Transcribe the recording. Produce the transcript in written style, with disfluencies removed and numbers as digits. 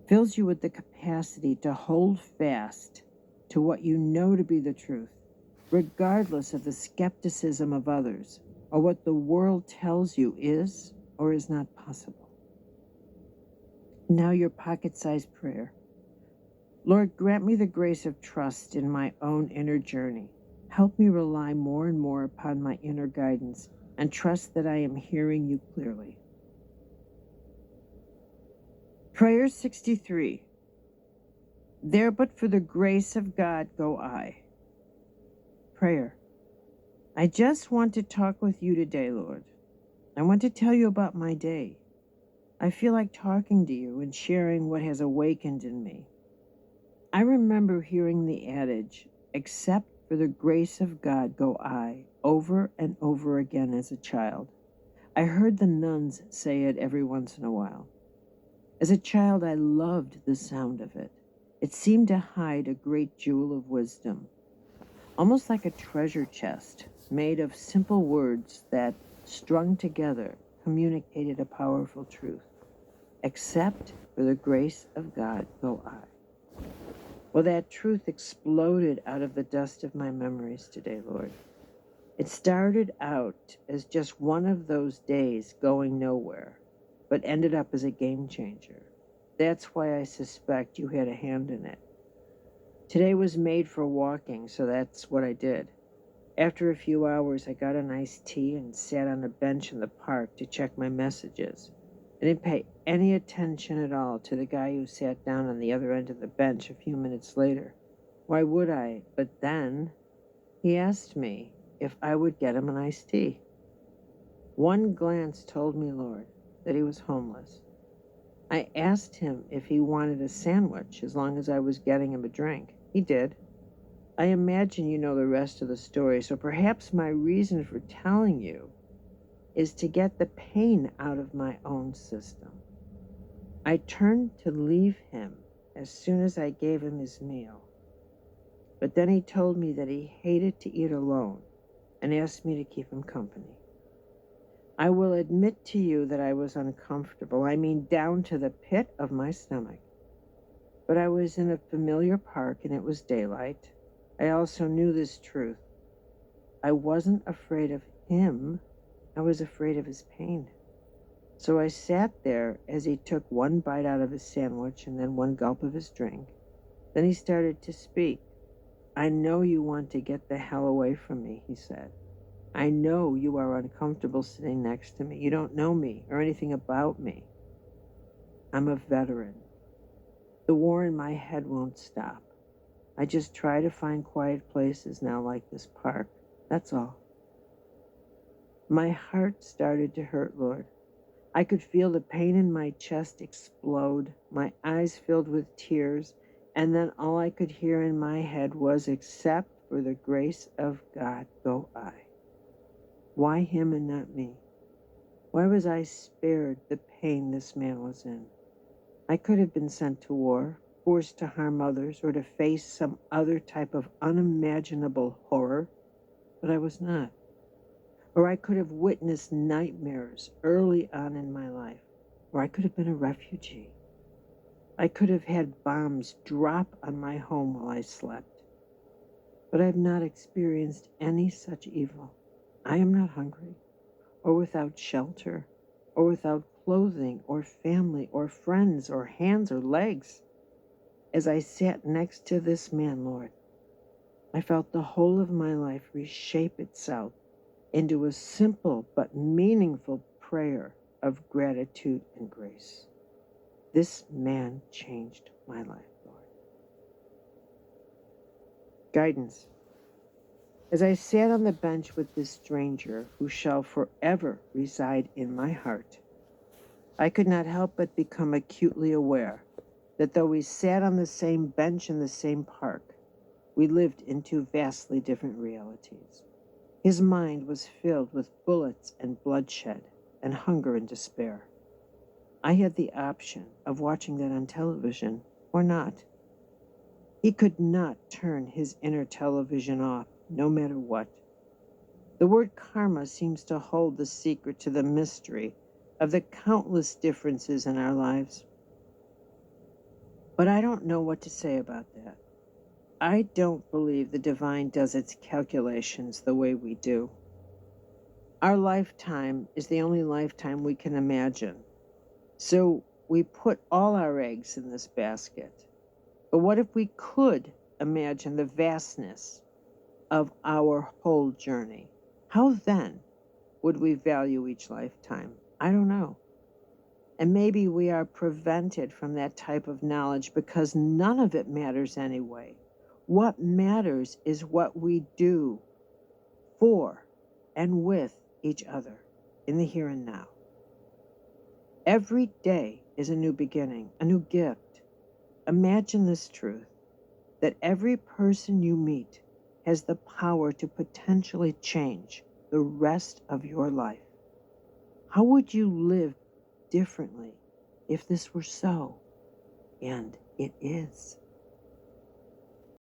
fills you with the capacity to hold fast to what you know to be the truth, regardless of the skepticism of others or what the world tells you is or is not possible. Now your pocket-sized prayer. Lord, grant me the grace of trust in my own inner journey. Help me rely more and more upon my inner guidance and trust that I am hearing you clearly. Prayer 63. There but for the grace of God go I. Prayer. I just want to talk with you today, Lord. I want to tell you about my day. I feel like talking to you and sharing what has awakened in me. I remember hearing the adage, except for the grace of God go I, over and over again as a child. I heard the nuns say it every once in a while. As a child, I loved the sound of it. It seemed to hide a great jewel of wisdom, almost like a treasure chest made of simple words that, strung together, communicated a powerful truth. Except for the grace of God go I. Well, that truth exploded out of the dust of my memories today, Lord. It started out as just one of those days going nowhere, but ended up as a game changer. That's why I suspect you had a hand in it. Today was made for walking, so that's what I did. After a few hours, I got an iced tea and sat on a bench in the park to check my messages. I didn't pay any attention at all to the guy who sat down on the other end of the bench a few minutes later. Why would I? But then he asked me if I would get him an iced tea. One glance told me, Lord, that he was homeless. I asked him if he wanted a sandwich as long as I was getting him a drink. He did. I imagine you know the rest of the story, so perhaps my reason for telling you is to get the pain out of my own system. I turned to leave him as soon as I gave him his meal, but then he told me that he hated to eat alone and asked me to keep him company. I will admit to you that I was uncomfortable, I mean down to the pit of my stomach. But I was in a familiar park and it was daylight. I also knew this truth. I wasn't afraid of him, I was afraid of his pain. So I sat there as he took one bite out of his sandwich and then one gulp of his drink. Then he started to speak. I know you want to get the hell away from me, he said. I know you are uncomfortable sitting next to me. You don't know me or anything about me. I'm a veteran. The war in my head won't stop. I just try to find quiet places now like this park. That's all. My heart started to hurt, Lord. I could feel the pain in my chest explode, my eyes filled with tears, and then all I could hear in my head was, except for the grace of God go I. Why him and not me? Why was I spared the pain this man was in? I could have been sent to war, forced to harm others, or to face some other type of unimaginable horror, but I was not. Or I could have witnessed nightmares early on in my life, or I could have been a refugee. I could have had bombs drop on my home while I slept. But I have not experienced any such evil. I am not hungry, or without shelter, or without clothing, or family, or friends, or hands, or legs. As I sat next to this man, Lord, I felt the whole of my life reshape itself into a simple but meaningful prayer of gratitude and grace. This man changed my life, Lord. Guidance. As I sat on the bench with this stranger who shall forever reside in my heart, I could not help but become acutely aware that though we sat on the same bench in the same park, we lived in two vastly different realities. His mind was filled with bullets and bloodshed and hunger and despair. I had the option of watching that on television or not. He could not turn his inner television off, no matter what. The word karma seems to hold the secret to the mystery of the countless differences in our lives. But I don't know what to say about that. I don't believe the divine does its calculations the way we do. Our lifetime is the only lifetime we can imagine. So we put all our eggs in this basket. But what if we could imagine the vastness of our whole journey? How then would we value each lifetime? I don't know. And maybe we are prevented from that type of knowledge because none of it matters anyway. What matters is what we do for and with each other in the here and now. Every day is a new beginning, a new gift. Imagine this truth, that every person you meet has the power to potentially change the rest of your life. How would you live differently if this were so? And it is.